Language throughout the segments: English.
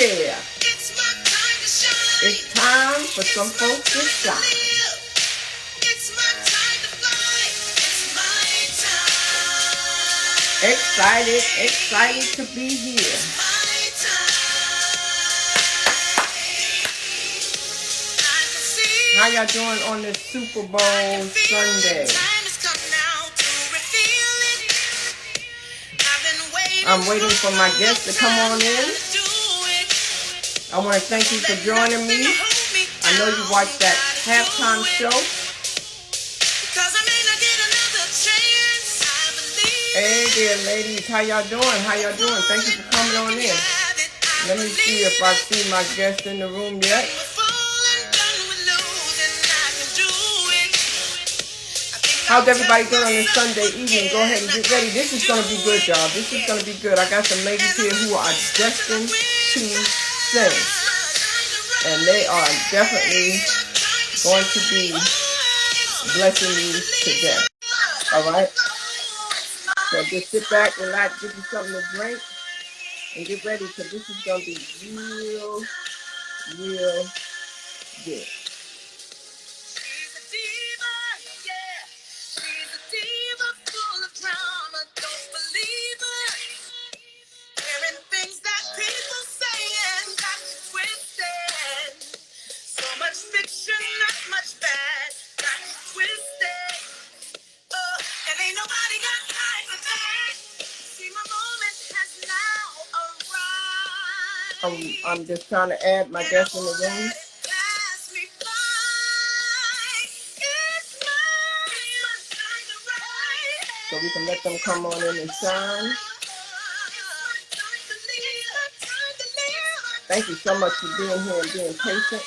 Yeah. It's time for some folks to shine. Excited to be here. How y'all doing on this Super Bowl Sunday? I'm waiting for my guests to come on in. I want to thank you for joining me. I know you watched that halftime show. Hey there, ladies. How y'all doing? Thank you for coming on in. Let me see if I see my guests in the room yet. How's everybody doing on this Sunday evening? Go ahead and get ready. This is going to be good, y'all. This is going to be good. I got some ladies here who are destined to sing. And they are definitely going to be blessing me to death. All right? So just sit back, relax, get you something to drink, and get ready because this is going to be real good. I'm just trying to add my guests in the room. So we can let them come on in and shine. Thank you so much for being here and being patient.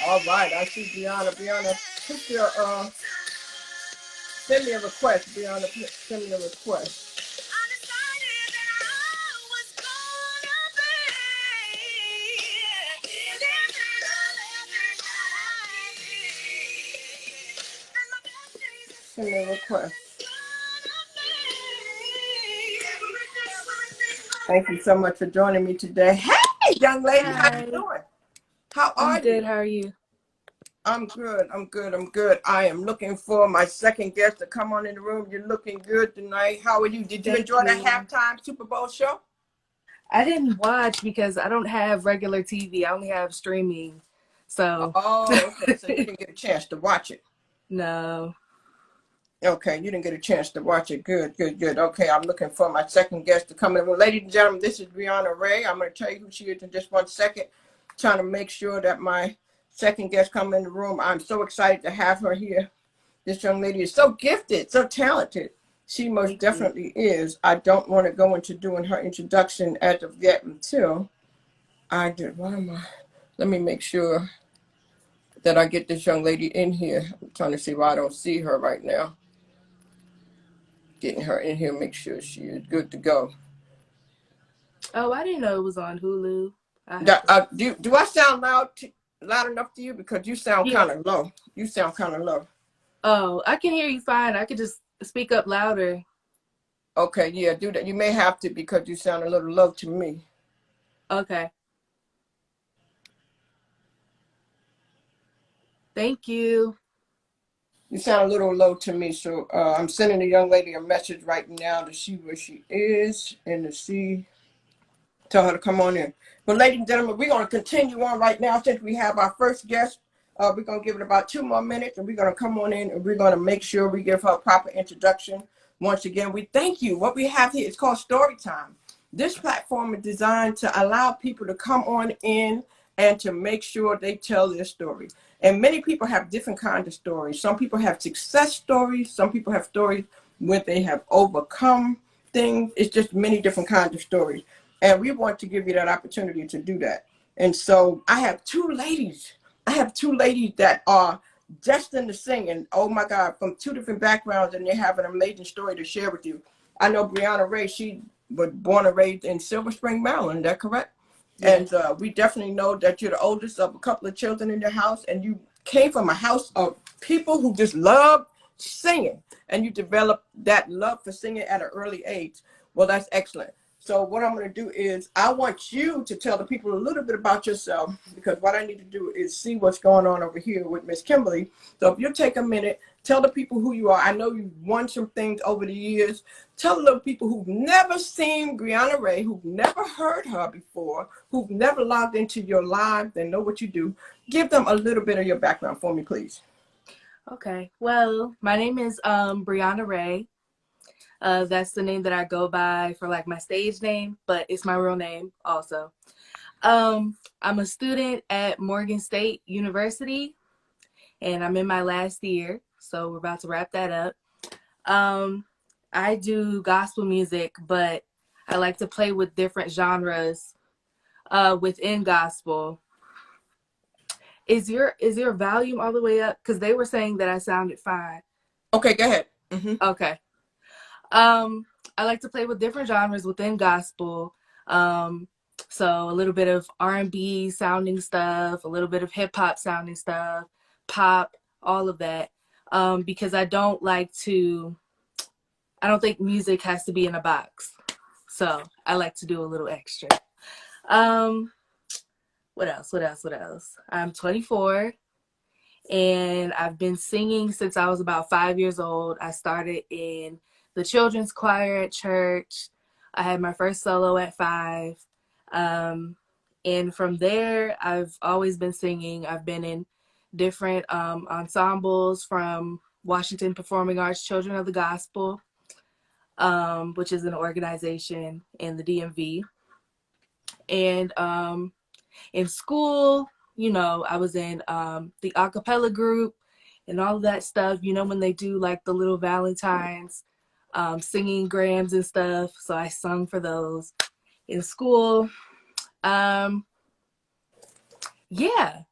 All right, I see Briana. Briana, put your, send me a request. Briana, send me a request. Send me a request. Thank you so much for joining me today. Hey, young lady, how you doing? How are you? I'm good. How are you? I'm good. I am looking for my second guest to come on in the room. You're looking good tonight. How are you? Did you enjoy the halftime Super Bowl show? I didn't watch because I don't have regular TV. I only have streaming. So. Oh, okay. So you didn't get a chance to watch it. No. Okay, you didn't get a chance to watch it. Good. Okay, I'm looking for my second guest to come in. Well, ladies and gentlemen, this is Briana Ray. I'm going to tell you who she is in just 1 second. Trying to make sure that my second guest come in the room. I'm so excited to have her here. This young lady is so gifted, so talented. She most definitely is. I don't want to go into doing her introduction as of yet until I do. Let me make sure that I get this young lady in here. I'm trying to see why I don't see her right now. Getting her in here, make sure she is good to go. Oh, I didn't know it was on Hulu. Do I sound loud enough to you? Because you sound kind of low. Oh, I can hear you fine. I could just speak up louder. Okay, yeah, do that. You may have to because you sound a little low to me. Okay. Thank you. You sound a little low to me, so I'm sending the young lady a message right now to see where she is and tell her to come on in. But ladies and gentlemen, we're going to continue on right now since we have our first guest. We're going to give it about 2 more minutes, and we're going to come on in, and we're going to make sure we give her a proper introduction. Once again, we thank you. What we have here is called Story Time. This platform is designed to allow people to come on in and to make sure they tell their story. And many people have different kinds of stories. Some people have success stories. Some people have stories where they have overcome things. It's just many different kinds of stories. And we want to give you that opportunity to do that. And so I have two ladies that are destined to sing. And oh my God, from 2 different backgrounds, and they have an amazing story to share with you. I know Briana Ray, she was born and raised in Silver Spring, Maryland. Is that correct? And we definitely know that you're the oldest of a couple of children in your house, and you came from a house of people who just love singing, and you developed that love for singing at an early age. Well, that's excellent. So what I'm going to do is I want you to tell the people a little bit about yourself, because what I need to do is see what's going on over here with Miss Kimberly. So if you take a minute, tell the people who you are. I know you've won some things over the years. Tell the little people who've never seen Briana Ray, who've never heard her before, who've never logged into your live and know what you do. Give them a little bit of your background for me, please. Okay. Well, my name is Briana Ray. That's the name that I go by for like my stage name, but it's my real name also. I'm a student at Morgan State University, and I'm in my last year, so we're about to wrap that up. I do gospel music, but I like to play with different genres within gospel. Is your volume all the way up? Because they were saying that I sounded fine. Okay, go ahead. Mm-hmm. Okay. I like to play with different genres within gospel. So a little bit of R&B sounding stuff, a little bit of hip hop sounding stuff, pop, all of that. Because I don't think music has to be in a box. So I like to do a little extra. Um, what else? I'm 24 and I've been singing since I was about 5 years old. I started in the children's choir at church. I had my first solo at 5. And from there, I've always been singing. I've been in different ensembles, from Washington Performing Arts Children of the Gospel, which is an organization in the DMV. And in school, I was in the a cappella group and all of that stuff, when they do like the little Valentines singing grams and stuff. So I sung for those in school. Yeah.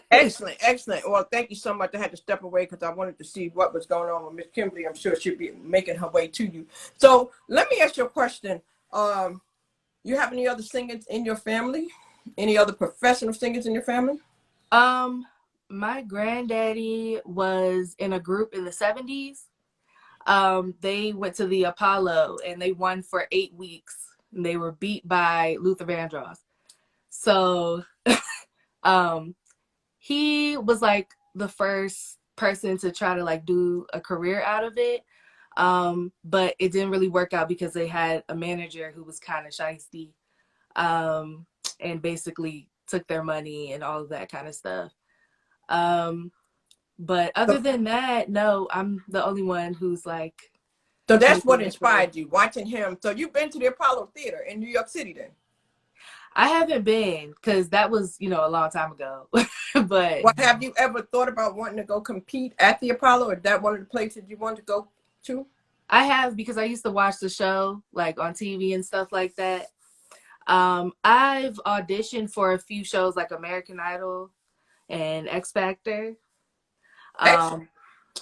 Excellent, excellent. Well, thank you so much. I had to step away because I wanted to see what was going on with Miss Kimberly. I'm sure she'll be making her way to you. So let me ask you a question. You have any other singers in your family? Any other professional singers in your family? My granddaddy was in a group in the 70s. They went to the Apollo and they won for 8 weeks. And they were beat by Luther Vandross. So he was like the first person to try to like do a career out of it. But it didn't really work out because they had a manager who was kind of shisty, and basically took their money and all of that kind of stuff. But other than that, no, I'm the only one who's like So that's what making a career. inspired you, watching him. So you've been to the Apollo Theater in New York City then? I haven't been because that was, a long time ago. But Well, have you ever thought about wanting to go compete at the Apollo? Or is that one of the places you want to go to? I have, because I used to watch the show like on TV and stuff like that. I've auditioned for a few shows like American Idol and X Factor. Excellent.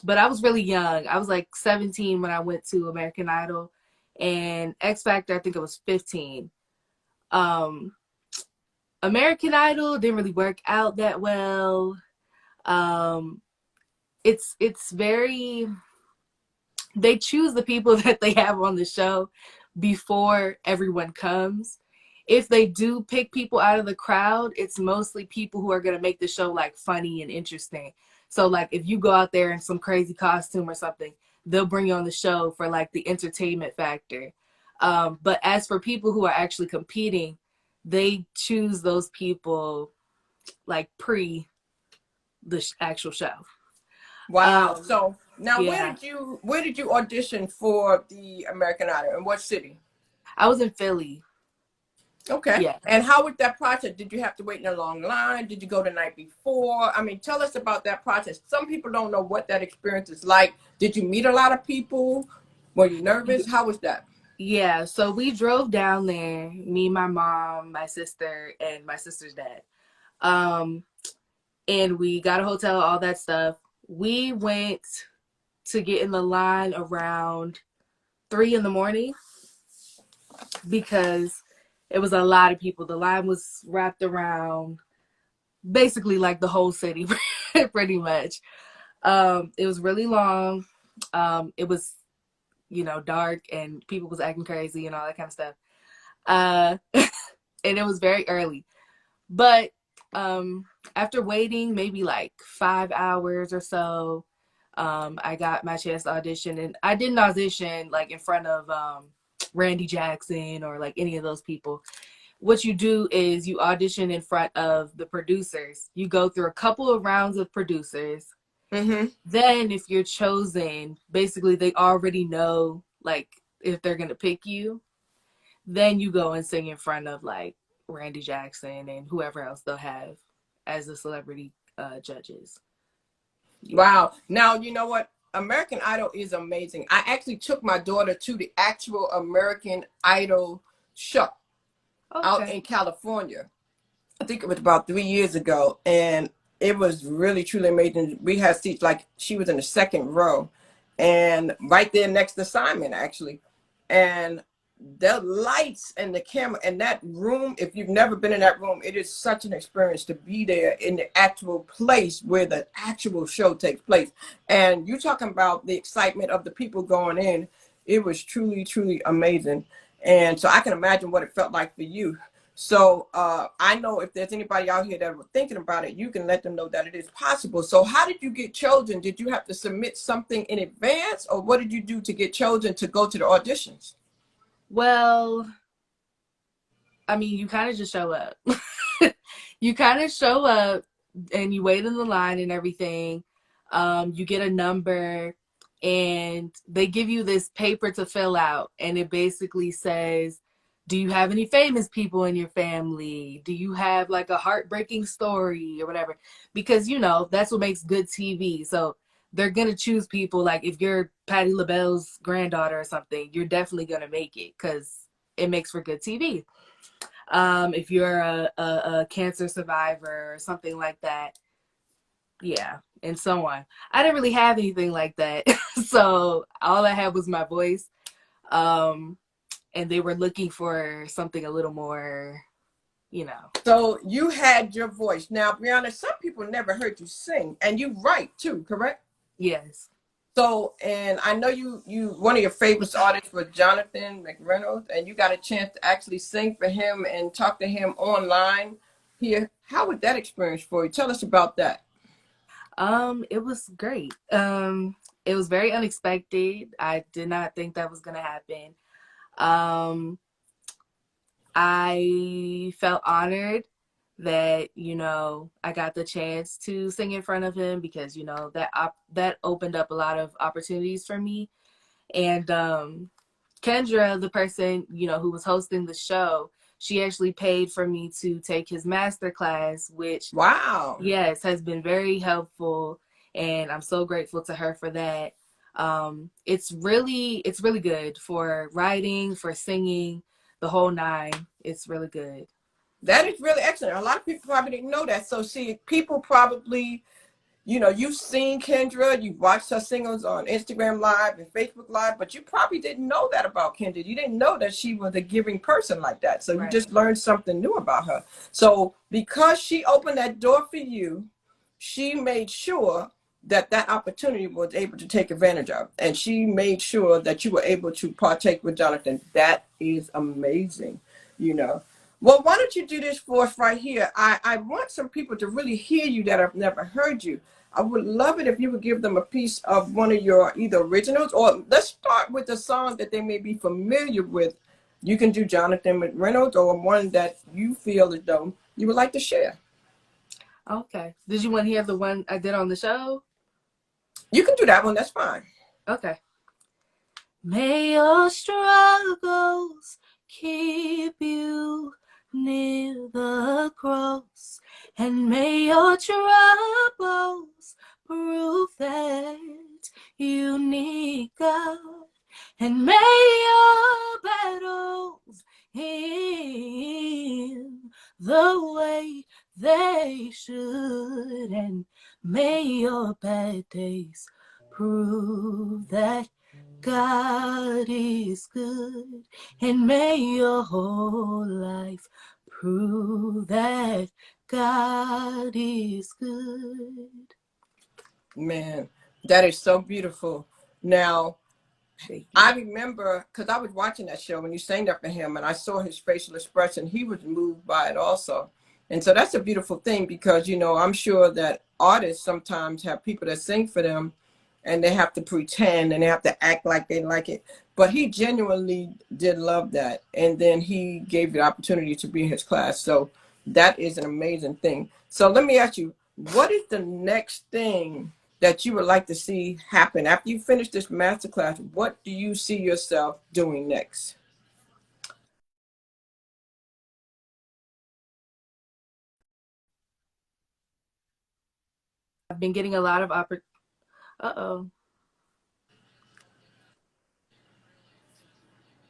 But I was really young. I was like 17 when I went to American Idol, and X Factor, I think it was 15. Um, American Idol didn't really work out that well. Um, it's very, they choose the people that they have on the show before everyone comes. If they do pick people out of the crowd, it's mostly people who are going to make the show like funny and interesting. So like if you go out there in some crazy costume or something, they'll bring you on the show for like the entertainment factor. But as for people who are actually competing, they choose those people like pre the actual show. Wow. So now Yeah, where did you audition for the American Idol? In what city? I was in Philly. Okay. Yeah. And how was that process? Did you have to wait in a long line? Did you go the night before? I mean, tell us about that process. Some people don't know what that experience is like. Did you meet a lot of people? Were you nervous? How was that? Yeah, so we drove down there, me, my mom, my sister, and my sister's dad. Um, and we got a hotel, all that stuff. We went to get in the line around 3 in the morning because it was a lot of people. The line was wrapped around basically like the whole city, pretty much. It was really long. It was, dark and people was acting crazy and all that kind of stuff. uh, and it was very early. But after waiting maybe like 5 hours or so, I got my chance to audition, and I didn't audition like in front of Randy Jackson or like any of those people. What you do is you audition in front of the producers. You go through a couple of rounds of producers. Mm-hmm. Then if you're chosen, basically they already know like if they're gonna pick you. Then you go and sing in front of like Randy Jackson and whoever else they'll have as the celebrity judges. Yeah. Wow. Now, you know what? American Idol is amazing. I actually took my daughter to the actual American Idol show out Okay. in California. I think it was about 3 years ago, and it was really truly amazing. We had seats like she was in the second row, and right there next to Simon actually, and the lights and the camera and that room. If you've never been in that room, it is such an experience to be there in the actual place where the actual show takes place. And you talking about the excitement of the people going in. It was truly, truly amazing. And so I can imagine what it felt like for you. So I know if there's anybody out here that were thinking about it, you can let them know that it is possible. So how did you get chosen? Did you have to submit something in advance, or what did you do to get chosen to go to the auditions? Well, I mean, you kind of just show up. You kind of show up and you wait in the line and everything. You get a number and they give you this paper to fill out. And it basically says, do you have any famous people in your family? Do you have like a heartbreaking story or whatever? Because, you know, that's what makes good TV. So they're going to choose people like if you're Patti LaBelle's granddaughter or something, you're definitely going to make it because it makes for good TV. If you're a cancer survivor or something like that, yeah, and so on. I didn't really have anything like that, so all I had was my voice. Um, and they were looking for something a little more, you know. So you had your voice. Now, Briana, some people never heard you sing, and you write too, correct? Yes. So, and I know you one of your favorite artists was Jonathan McReynolds, and you got a chance to actually sing for him and talk to him online here. How was that experience for you? Tell us about that. It was great. It was very unexpected. I did not think that was gonna happen. Um, I felt honored that I got the chance to sing in front of him because that opened up a lot of opportunities for me. And Kendra, the person who was hosting the show, she actually paid for me to take his master class, which Wow. yes has been very helpful, and I'm so grateful to her for that. It's really good for writing, for singing, the whole nine. It's really good. That is really excellent. A lot of people probably didn't know that. So see, people probably, you've seen Kendra, you watched her singles on Instagram Live and Facebook Live, but you probably didn't know that about Kendra. You didn't know that she was a giving person like that. So you Right. just learned something new about her. So because she opened that door for you, she made sure that that opportunity was able to take advantage of. And she made sure that you were able to partake with Jonathan. That is amazing, you know. Well, why don't you do this for us right here? I want some people to really hear you that have never heard you. I would love it if you would give them a piece of one of your either originals, or let's start with a song that they may be familiar with. You can do Jonathan McReynolds or one that you feel as though you would like to share. Okay. Did you want to hear the one I did on the show? You can do that one. That's fine. Okay. May your struggles keep you near the cross, and may your troubles prove that you need God, and may your battles end the way they should, and may your bad days prove that God is good, and may your whole life prove that God is good. Man, that is so beautiful. Now, Thank I you. remember, because I was watching that show when you sang that for him, and I saw his facial expression. He was moved by it also. And so that's a beautiful thing because, you know, I'm sure that artists sometimes have people that sing for them and they have to pretend and they have to act like they like it. But he genuinely did love that. And then he gave you the opportunity to be in his class. So that is an amazing thing. So let me ask you, what is the next thing that you would like to see happen after you finish this masterclass? What do you see yourself doing next? I've been getting a lot of Uh-oh.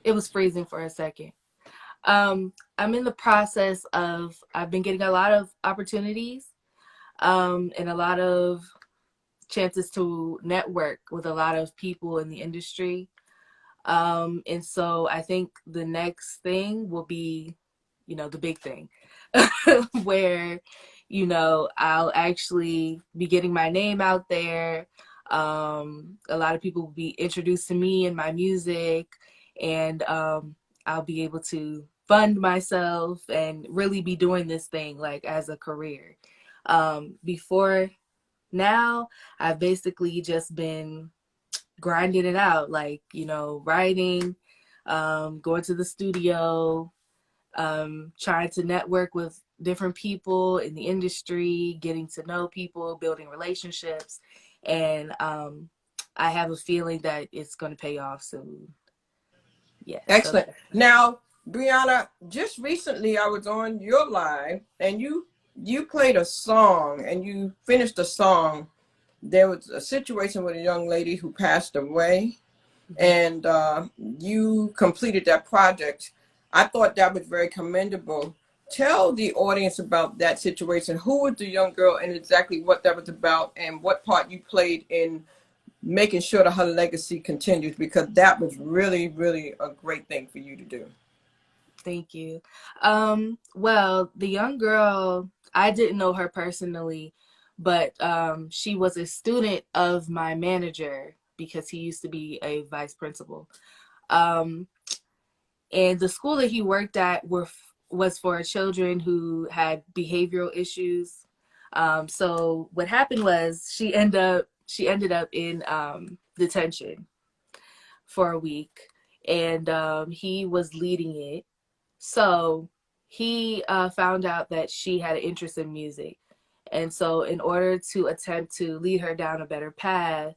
It was freezing for a second. I'm in the process of, I've been getting a lot of opportunities, and a lot of chances to network with a lot of people in the industry. And so I think the next thing will be, the big thing, where, I'll actually be getting my name out there. A lot of people will be introduced to me and my music, and I'll be able to fund myself and really be doing this thing like as a career. Before now, I've basically just been grinding it out, like, writing, going to the studio, trying to network with different people in the industry, getting to know people, building relationships. And I have a feeling that it's going to pay off soon. Yeah. So Excellent. Now, Briana, just recently I was on your live and you played a song and you finished a song. There was a situation with a young lady who passed away, mhm. and you completed that project. I thought that was very commendable. Tell the audience about that situation. Who was the young girl and exactly what that was about and what part you played in making sure that her legacy continues, because that was really, really a great thing for you to do. Thank you. Well, the young girl, I didn't know her personally, but she was a student of my manager because he used to be a vice principal. Um, and the school that he worked at was for children who had behavioral issues. So what happened was she ended up in detention for a week, and he was leading it. So he found out that she had an interest in music. And so, in order to attempt to lead her down a better path,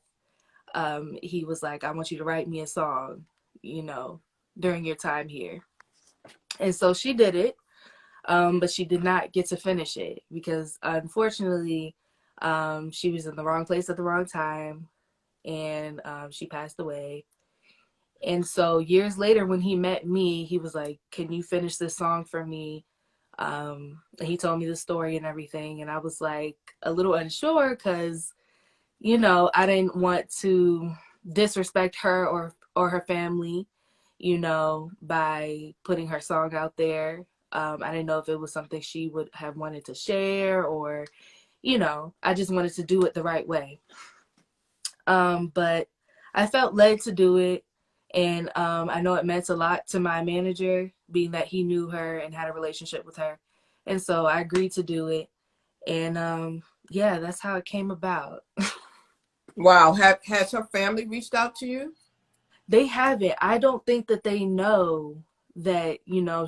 he was like, I want you to write me a song, you know, during your time here. And so she did it, but she did not get to finish it because unfortunately, she was in the wrong place at the wrong time, and she passed away. And so years later, when he met me, he was like, "Can you finish this song for me?" And he told me the story and everything, and I was like a little unsure because I didn't want to disrespect her or her family, by putting her song out there. I didn't know if it was something she would have wanted to share, or I just wanted to do it the right way. But I felt led to do it. And I know it meant a lot to my manager, being that he knew her and had a relationship with her. And so I agreed to do it. And yeah, that's how it came about. Wow. Has her family reached out to you? They haven't. I don't think that they know that,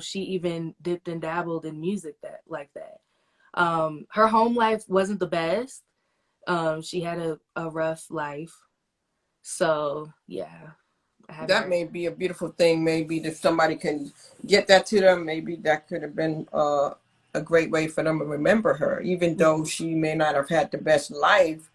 she even dipped and dabbled in music that like that. Her home life wasn't the best. She had a rough life. So yeah, I haven't That heard. may be a beautiful thing. Maybe if somebody can get that to them, maybe that could have been a great way for them to remember her. Even though she may not have had the best life,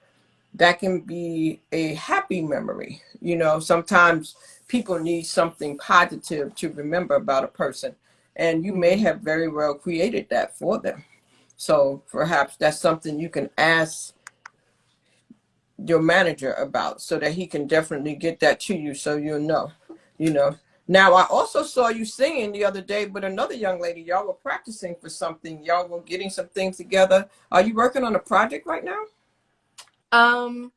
that can be a happy memory. You know, sometimes people need something positive to remember about a person, and you may Mm-hmm. have very well created that for them. So perhaps that's something you can ask your manager about so that he can definitely get that to you so you'll know, you know. Now, I also saw you singing the other day with another young lady. Y'all were practicing for something. Y'all were getting some things together. Are you working on a project right now? Um,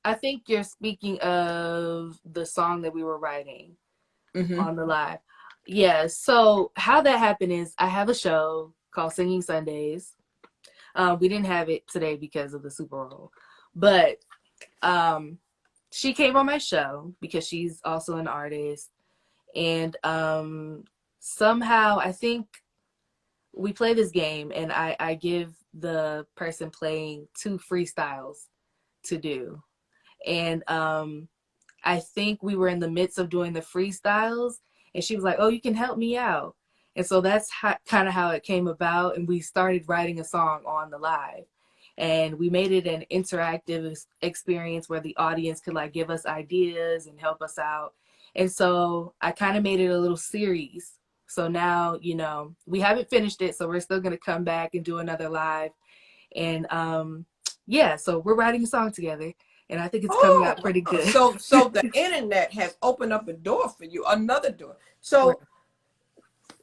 I think you're speaking of the song that we were writing Mm-hmm. on the live. Yeah. So how that happened is I have a show called Singing Sundays. We didn't have it today because of the Super Bowl, but um, she came on my show because she's also an artist, and somehow I think we play this game, and I give the person playing two freestyles to do, and I think we were in the midst of doing the freestyles, and she was like, "Oh, you can help me out." And so that's kind of how it came about. And we started writing a song on the live. And we made it an interactive experience where the audience could like give us ideas and help us out. And so I kind of made it a little series. So now, we haven't finished it. So we're still going to come back and do another live. And yeah, so we're writing a song together. And I think it's coming Oh, out pretty wow. good. So the internet has opened up a door for you, another door. Right. So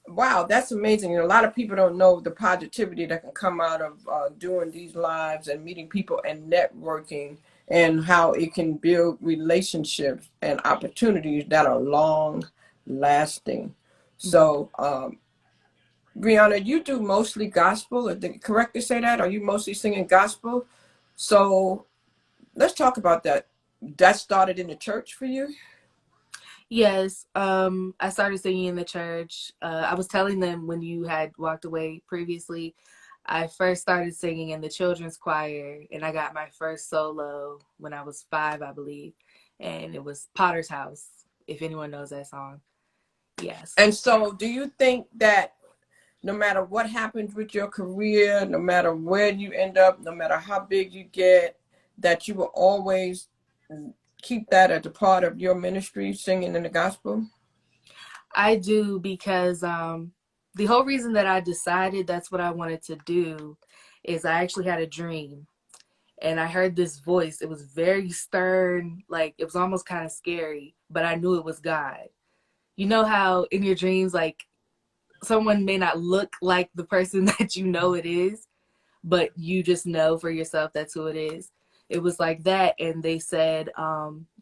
wow, that's amazing. A lot of people don't know the positivity that can come out of doing these lives and meeting people and networking, and how it can build relationships and opportunities that are long lasting. So, Briana, you do mostly gospel. Is it correct to say that? Are you mostly singing gospel? So let's talk about that. That started in the church for you? Yes, I started singing in the church. I was telling them when you had walked away previously, I first started singing in the children's choir, and I got my first solo when I was 5, I believe, and it was Potter's House, if anyone knows that song. Yes. And so, do you think that no matter what happens with your career, no matter where you end up, no matter how big you get, that you will always keep that as a part of your ministry, singing in the gospel? I do because the whole reason that I decided that's what I wanted to do is I actually had a dream and I heard this voice. It was very stern, like it was almost kind of scary, but I knew it was God. You know how in your dreams, like someone may not look like the person that you know it is, but you just know for yourself that's who it is. It was like that. And they said,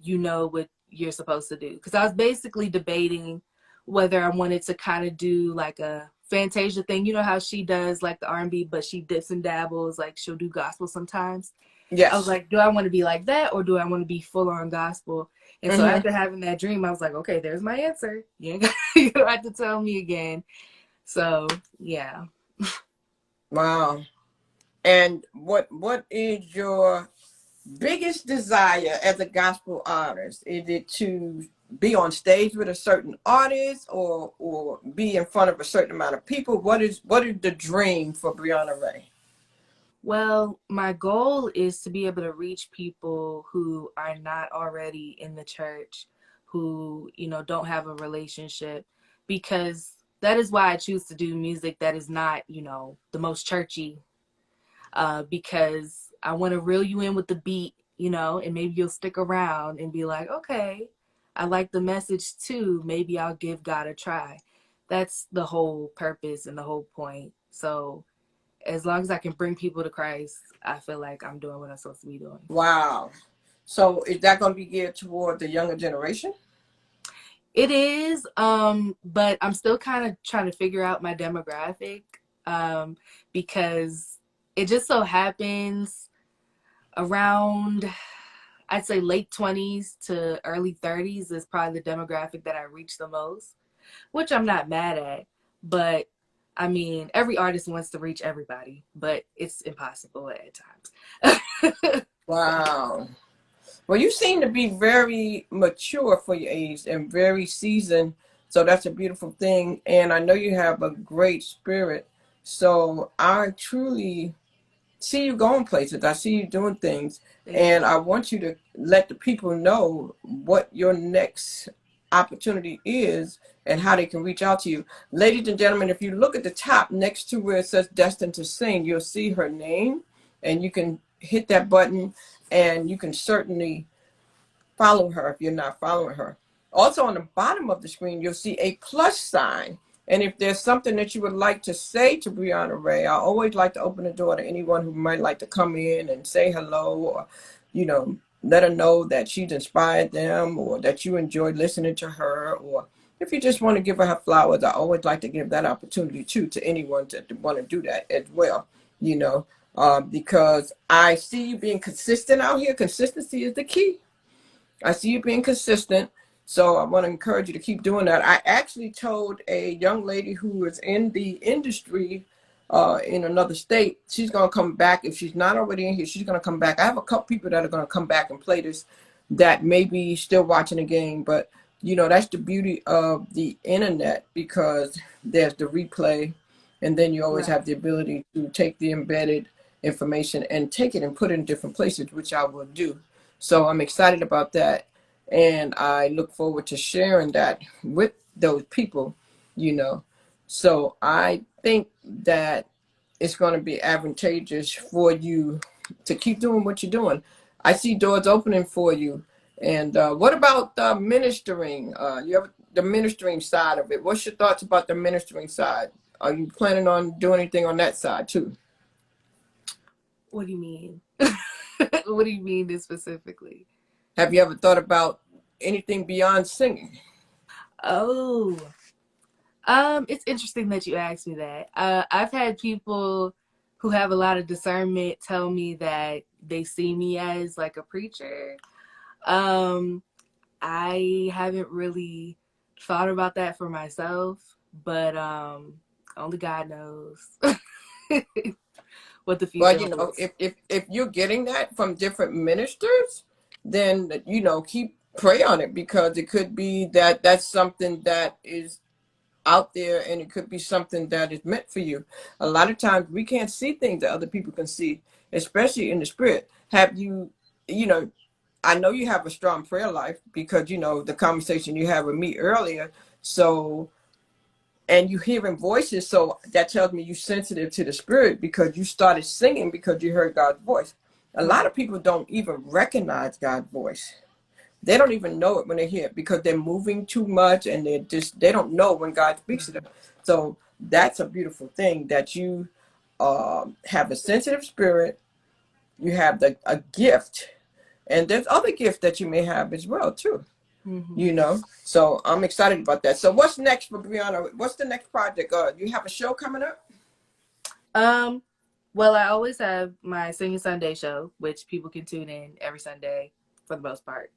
you know what you're supposed to do. Because I was basically debating whether I wanted to kind of do like a Fantasia thing. You know how she does like the R&B, but she dips and dabbles, like she'll do gospel sometimes. I was Yes. like, do I want to be like that or do I want to be full on gospel? And so Mm-hmm. after having that dream, I was like, okay, there's my answer. You don't have to tell me again. So yeah. Wow. And what is your biggest desire as a gospel artist? Is it to be on stage with a certain artist, or be in front of a certain amount of people? What is the dream for Briana Ray? Well, my goal is to be able to reach people who are not already in the church, who, don't have a relationship, because that is why I choose to do music that is not, the most churchy, because I want to reel you in with the beat, and maybe you'll stick around and be like, okay, I like the message too. Maybe I'll give God a try. That's the whole purpose and the whole point. So, as long as I can bring people to Christ, I feel like I'm doing what I'm supposed to be doing. Wow. So is that going to be geared toward the younger generation? It is, but I'm still kind of trying to figure out my demographic, because it just so happens around, I'd say late 20s to early 30s is probably the demographic that I reach the most, which I'm not mad at. But I mean, every artist wants to reach everybody, but it's impossible at times. Wow. Well, you seem to be very mature for your age and very seasoned. So that's a beautiful thing. And I know you have a great spirit. So I truly see you going places. I see you doing things. Thank you. And I want you to let the people know what your next opportunity is and how they can reach out to you. Ladies and gentlemen, if you look at the top next to where it says Destined to Sing, you'll see her name, and you can hit that button, and you can certainly follow her if you're not following her. Also, on the bottom of the screen, you'll see a plus sign. And if there's something that you would like to say to Briana Ray, I always like to open the door to anyone who might like to come in and say hello, or, let her know that she's inspired them, or that you enjoyed listening to her, or if you just want to give her flowers. I always like to give that opportunity too to anyone that want to do that as well, you know, because I see you being consistent out here. Consistency is the key. I see you being consistent. So I want to encourage you to keep doing that. I actually told a young lady who is in the industry in another state, she's going to come back. If she's not already in here, she's going to come back. I have a couple people that are going to come back and play this that may be still watching the game. But, you know, that's the beauty of the internet, because there's the replay. And then you always Right. have the ability to take the embedded information and take it and put it in different places, which I will do. So I'm excited about that. And I look forward to sharing that with those people, you know. So I think that it's going to be advantageous for you to keep doing what you're doing. I see doors opening for you. And what about ministering? You have the ministering side of it. What's your thoughts about the ministering side? Are you planning on doing anything on that side too? What do you mean? What do you mean this specifically? Have you ever thought about anything beyond singing? Oh, it's interesting that you asked me that. I've had people who have a lot of discernment tell me that they see me as like a preacher. Um, I haven't really thought about that for myself, but only God knows what the Well, future you know, holds. if you're getting that from different ministers, then, you know, keep pray on it, because it could be that that's something that is out there, and it could be something that is meant for you. A lot of times we can't see things that other people can see, especially in the spirit. Have you, you know, I know you have a strong prayer life, because, you know, the conversation you had with me earlier. So, and you hearing voices, so that tells me you're sensitive to the spirit, because you started singing because you heard God's voice. A lot Right. of people don't even recognize God's voice. They don't even know it when they hear it, because they're moving too much, and they don't know when God speaks to them. So that's a beautiful thing, that you have a sensitive spirit. You have a gift, and there's other gifts that you may have as well too, Mm-hmm. you know. So I'm excited about that. So what's next for Briana? What's the next project? You have a show coming up? Um, well, I always have my Singing Sunday show, which people can tune in every Sunday for the most part.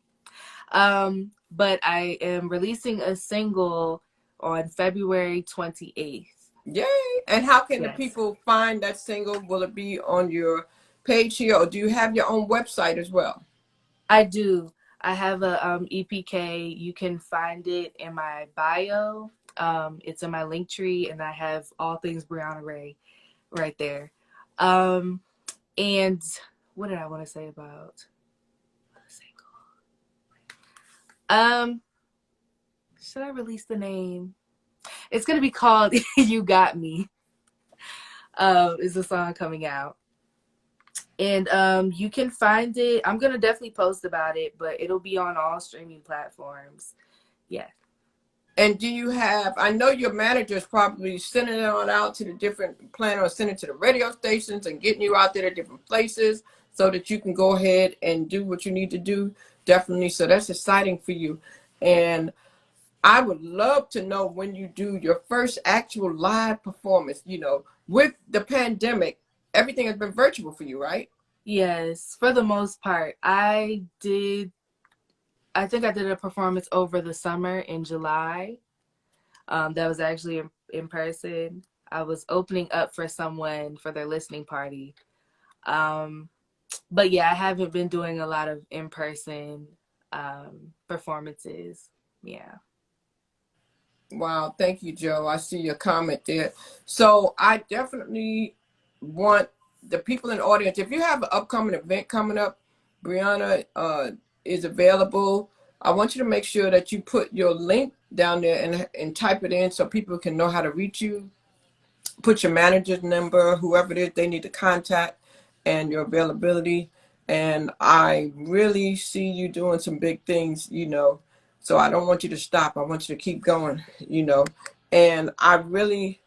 But I am releasing a single on February 28th. Yay! And how can the Yes, people find that single? Will it be on your page here, or do you have your own website as well? I do. I have a EPK. You can find it in my bio. It's in my link tree, and I have all things Brianna Ray right there. Um, and what did I want to say about the single? Should I release the name? It's gonna be called "You Got Me." Is the song coming out, and you can find it. I'm gonna definitely post about it, but it'll be on all streaming platforms. Yeah. And do you have, I know your manager is probably sending it on out to the different, planning on sending it to the radio stations and getting you out there to different places, so that you can go ahead and do what you need to do. Definitely. So that's exciting for you. And I would love to know when you do your first actual live performance. You know, with the pandemic, everything has been virtual for you, right? Yes, for the most part. I think I did a performance over the summer in July. That was actually in person. I was opening up for someone for their listening party. Um, but yeah, I haven't been doing a lot of in person performances. Yeah. Wow, thank you, Joe. I see your comment there. So I definitely want the people in the audience, if you have an upcoming event coming up, Briana is available. I want you to make sure that you put your link down there and type it in, so people can know how to reach you. Put your manager's number, whoever it is they need to contact, and your availability. And I really see you doing some big things, you know. So I don't want you to stop. I want you to keep going, you know. And I really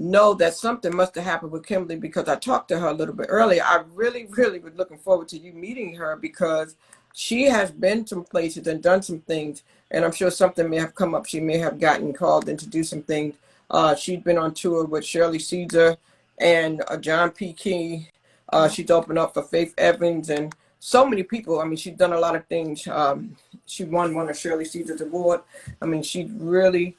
know that something must have happened with Kimberly, because I talked to her a little bit earlier. I really, really was looking forward to you meeting her, because she has been some places and done some things, and I'm sure something may have come up. She may have gotten called in to do some things. She's been on tour with Shirley Caesar and John P. Key. She's opened up for Faith Evans and so many people. I mean, she's done a lot of things. She won one of Shirley Caesar's award. I mean, she's really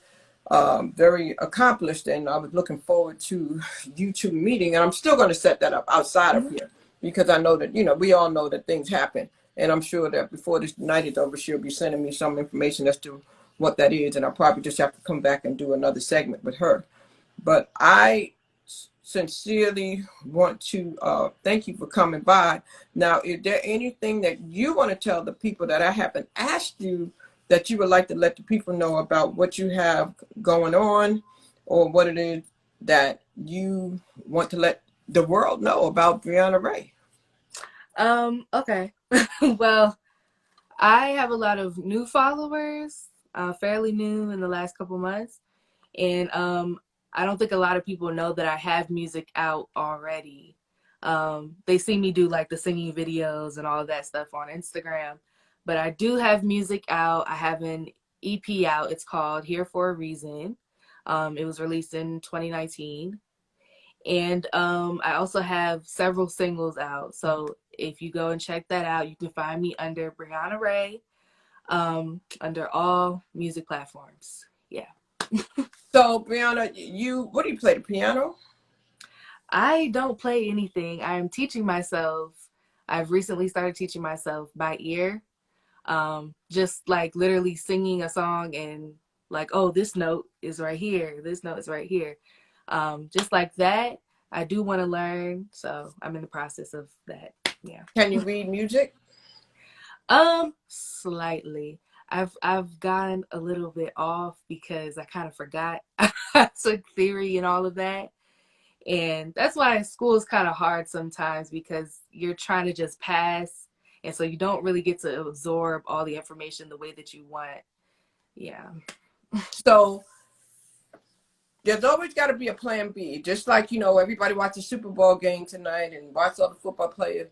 very accomplished, and I was looking forward to you two meeting. And I'm still going to set that up outside of here, because I know that, we all know that things happen. And I'm sure that before this night is over, she'll be sending me some information as to what that is. And I'll probably just have to come back and do another segment with her. But I sincerely want to thank you for coming by. Now, is there anything that you want to tell the people that I haven't asked you that you would like to let the people know about what you have going on, or what it is that you want to let the world know about Briana Ray? Okay. Well, I have a lot of new followers, fairly new in the last couple months. And I don't think a lot of people know that I have music out already. They see me do like the singing videos and all of that stuff on Instagram, but I do have music out. I have an EP out. It's called Here for a Reason. It was released in 2019. And I also have several singles out. So if you go and check that out, you can find me under Briana Ray, under all music platforms. Yeah. So, Briana, what do you play, the piano? I don't play anything. I'm teaching myself. I've recently started teaching myself by ear. Just like literally singing a song and like, oh, this note is right here. This note is right here. Just like that. I do want to learn. So I'm in the process of that. Yeah. Can you read music? Slightly. I've gotten a little bit off because I kind of forgot I took theory and all of that. And that's why school is kind of hard sometimes, because you're trying to just pass. And so you don't really get to absorb all the information the way that you want. Yeah. So there's always got to be a plan B. Just like, everybody watches Super Bowl game tonight and watch all the football players.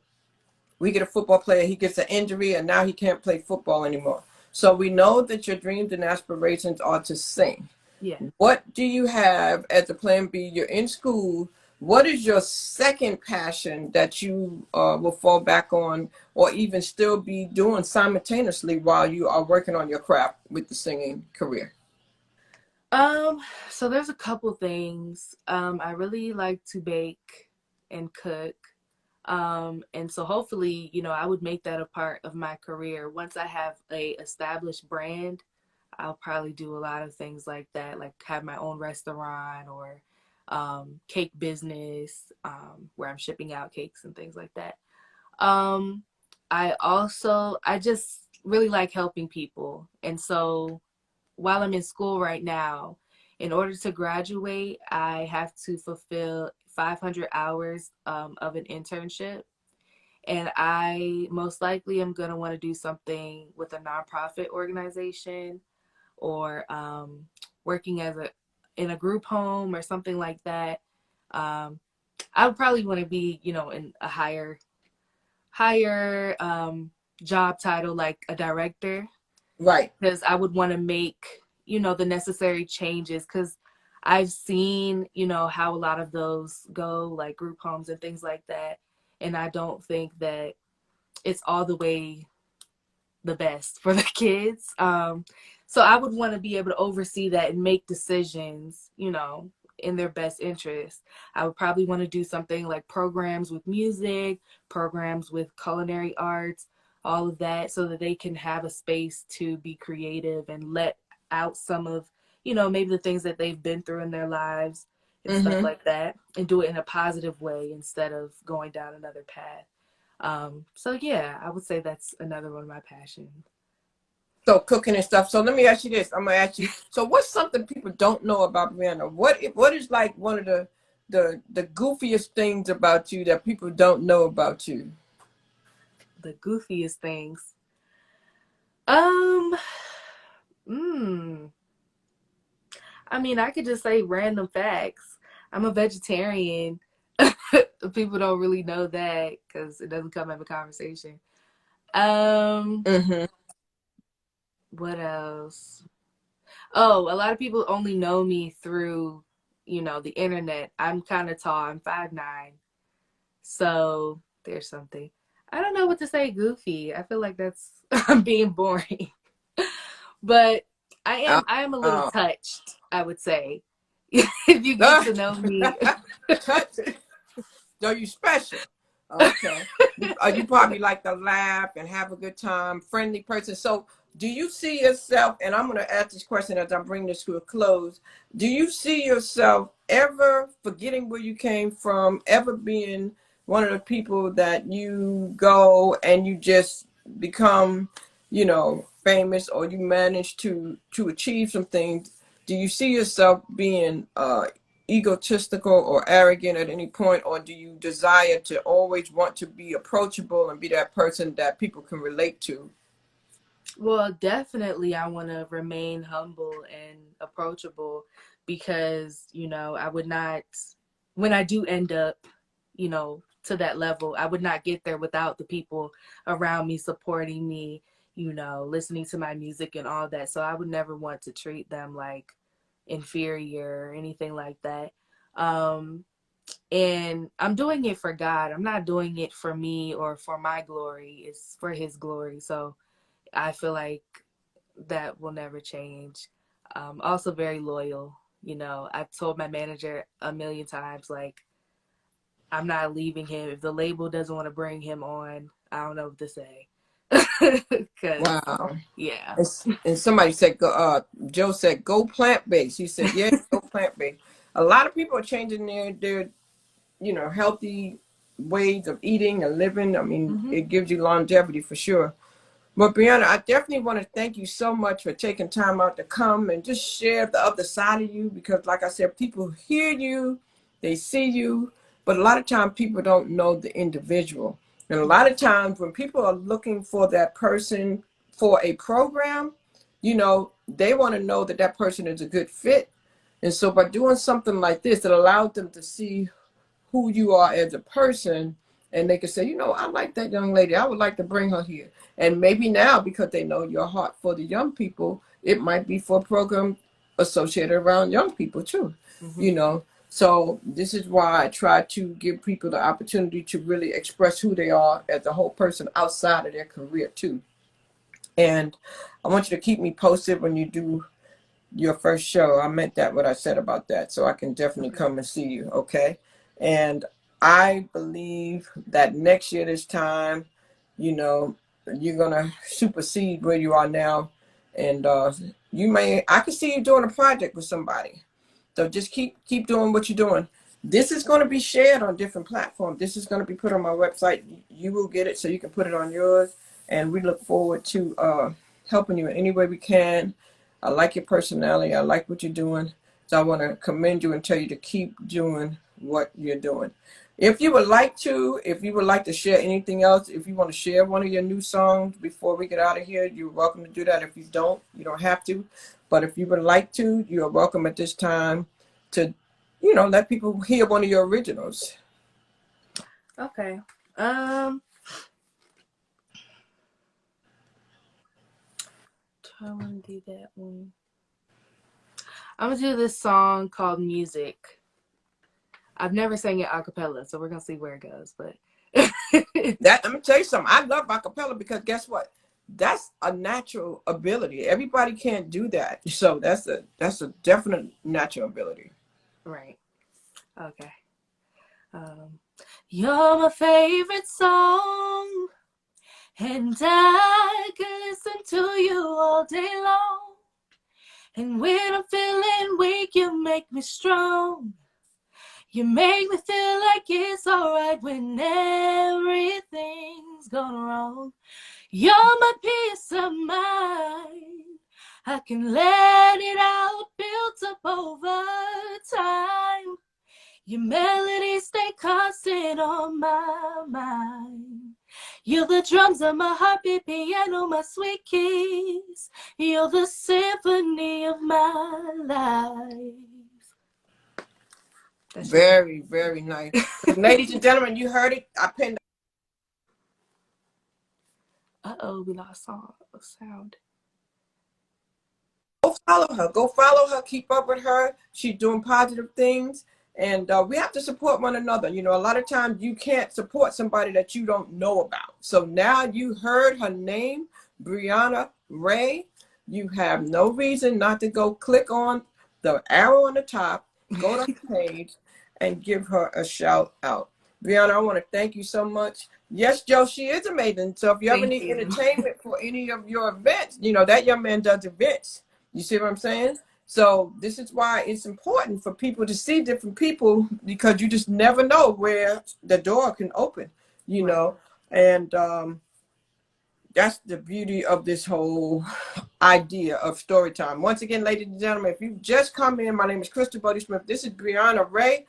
We get a football player, he gets an injury, and now he can't play football anymore. So we know that your dreams and aspirations are to sing. Yeah. What do you have as a plan B? You're in school. What is your second passion that you will fall back on, or even still be doing simultaneously while you are working on your craft with the singing career? So there's a couple things. I really like to bake and cook. And so hopefully, I would make that a part of my career. Once I have a established brand, I'll probably do a lot of things like that, like have my own restaurant or cake business, where I'm shipping out cakes and things like that. Um, I just really like helping people. And so while I'm in school right now, in order to graduate, I have to fulfill 500 hours of an internship. And I most likely am going to want to do something with a nonprofit organization, or working in a group home or something like that. I would probably want to be, in a higher job title, like a director, Right. because I would want to make, the necessary changes, because I've seen, how a lot of those go, like group homes and things like that. And I don't think that it's all the way the best for the kids. So I would want to be able to oversee that and make decisions, in their best interest. I would probably want to do something like programs with music, programs with culinary arts, all of that, so that they can have a space to be creative and let out some of, maybe the things that they've been through in their lives and stuff Mm-hmm. like that, and do it in a positive way instead of going down another path. So yeah, I would say that's another one of my passions. So cooking and stuff. So let me ask you this. I'm gonna ask you. So what's something people don't know about Brianna? What is like one of the goofiest things about you that people don't know about you? The goofiest things. Um, I mean, I could just say random facts. I'm a vegetarian. People don't really know that because it doesn't come up in conversation. Um, Mm-hmm. what else? Oh, a lot of people only know me through, the internet. I'm kind of tall. I'm 5'9". So there's something. I don't know what to say goofy. I feel like that's I'm being boring. But Oh, I am a little oh. touched, I would say. If you get to know me. Touch it. So you special. Okay. You probably like to laugh and have a good time, friendly person. So do you see yourself, and I'm going to ask this question as I bring this to a close. Do you see yourself ever forgetting where you came from, ever being one of the people that you go and you just become, famous, or you manage to achieve some things? Do you see yourself being egotistical or arrogant at any point, or do you desire to always want to be approachable and be that person that people can relate to? Well, definitely I want to remain humble and approachable because, I would not, when I do end up, to that level, I would not get there without the people around me supporting me, listening to my music and all that. So I would never want to treat them like inferior or anything like that. Um, and I'm doing it for God. I'm not doing it for me or for my glory. It's for His glory. So I feel like that will never change. Also very loyal. I've told my manager a million times, like, I'm not leaving him. If the label doesn't want to bring him on, I don't know what to say. Because, Wow. yeah. And somebody said, Joe said, go plant-based. He said, yeah, go plant-based. A lot of people are changing their healthy ways of eating and living. I mean, Mm-hmm. it gives you longevity for sure. But Briana, I definitely want to thank you so much for taking time out to come and just share the other side of you, because like I said, people hear you, they see you, but a lot of times people don't know the individual. And a lot of times when people are looking for that person for a program, they want to know that that person is a good fit. And so by doing something like this, it allows them to see who you are as a person, and they can say, I like that young lady, I would like to bring her here. And maybe now, because they know your heart for the young people, it might be for a program associated around young people too. Mm-hmm. you know so this is why I try to give people the opportunity to really express who they are as a whole person outside of their career too. And I want you to keep me posted when you do your first show. I meant that, what I said about that. So I can definitely Okay. come and see you. Okay. And I believe that next year, this time, you know, you're going to supersede where you are now. And I can see you doing a project with somebody. So just keep doing what you're doing. This is going to be shared on different platforms. This is going to be put on my website. You will get it so you can put it on yours. And we look forward to helping you in any way we can. I like your personality. I like what you're doing. So I want to commend you and tell you to keep doing what you're doing. If you would like to share anything else, if you want to share one of your new songs before we get out of here, you're welcome to do that. If you don't have to. But if you would like to, you are welcome at this time to, let people hear one of your originals. Okay. I want to do that one. I'm gonna do this song called Music. I've never sang it a cappella, so we're gonna see where it goes. But Let me tell you something. I love acapella because guess what? That's a natural ability. Everybody can't do that. So that's a definite natural ability. right. Okay. Um, you're my favorite song, and I could listen to you all day long. And when I'm feeling weak, you make me strong. You make me feel like it's alright when everything's gone wrong. You're my peace of mind. I can let it out, built up over time. Your melodies stay constant on my mind. You're the drums of my heartbeat, piano, my sweet keys. You're the symphony of my life. That's just Very, very nice. Ladies and gentlemen, you heard it. I pinned. uh-oh, we lost sound. Go follow her. Go follow her. Keep up with her. She's doing positive things. And we have to support one another. You know, a lot of times you can't support somebody that you don't know about. So now you heard her name, Briana Ray. You have no reason not to go click on the arrow on the top, go to her page, and give her a shout out. Briana, I want to thank you so much. Yes, Joe, she is amazing. So if you ever need entertainment for any of your events, you know, that young man does events. You see what I'm saying? So this is why it's important for people to see different people, because you just never know where the door can open, you know. And that's the beauty of this whole idea of story time. Once again, ladies and gentlemen, if you've just come in, my name is Crystal Bodie Smith. This is Briana Ray.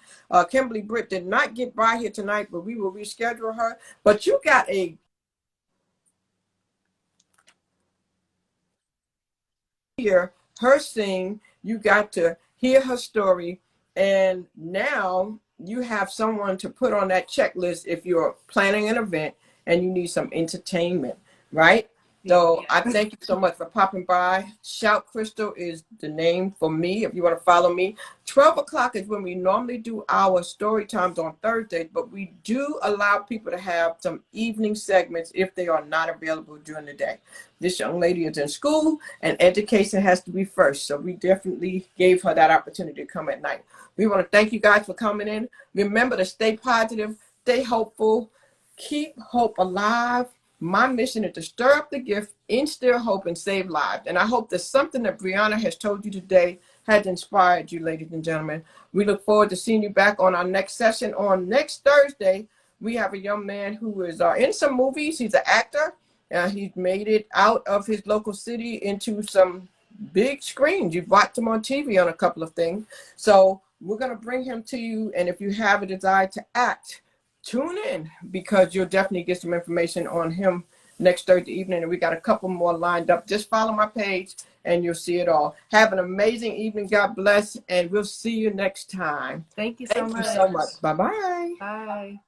Kimberly Britt did not get by here tonight, but we will reschedule her. But you got a hear her sing, you got to hear her story, and now you have someone to put on that checklist if you're planning an event and you need some entertainment, right? So I thank you so much for popping by. Shout Crystal is the name for me if you want to follow me. 12 o'clock is when we normally do our story times on Thursdays, but we do allow people to have some evening segments if they are not available during the day. This young lady is in school and education has to be first. So we definitely gave her that opportunity to come at night. We want to thank you guys for coming in. Remember to stay positive, stay hopeful, keep hope alive. My mission is to stir up the gift, instill hope, and save lives. And I hope that something that Briana has told you today has inspired you, ladies and gentlemen. We look forward to seeing you back on our next session on next Thursday. We have a young man who is in some movies. He's an actor. He's made it out of his local city into some big screens. You've watched him on TV on a couple of things. So we're going to bring him to you. And if you have a desire to act, tune in, because you'll definitely get some information on him next Thursday evening. And we got a couple more lined up. Just follow my page and you'll see it all. Have an amazing evening. God bless. And we'll see you next time. Thank you so much. Bye-bye. Bye.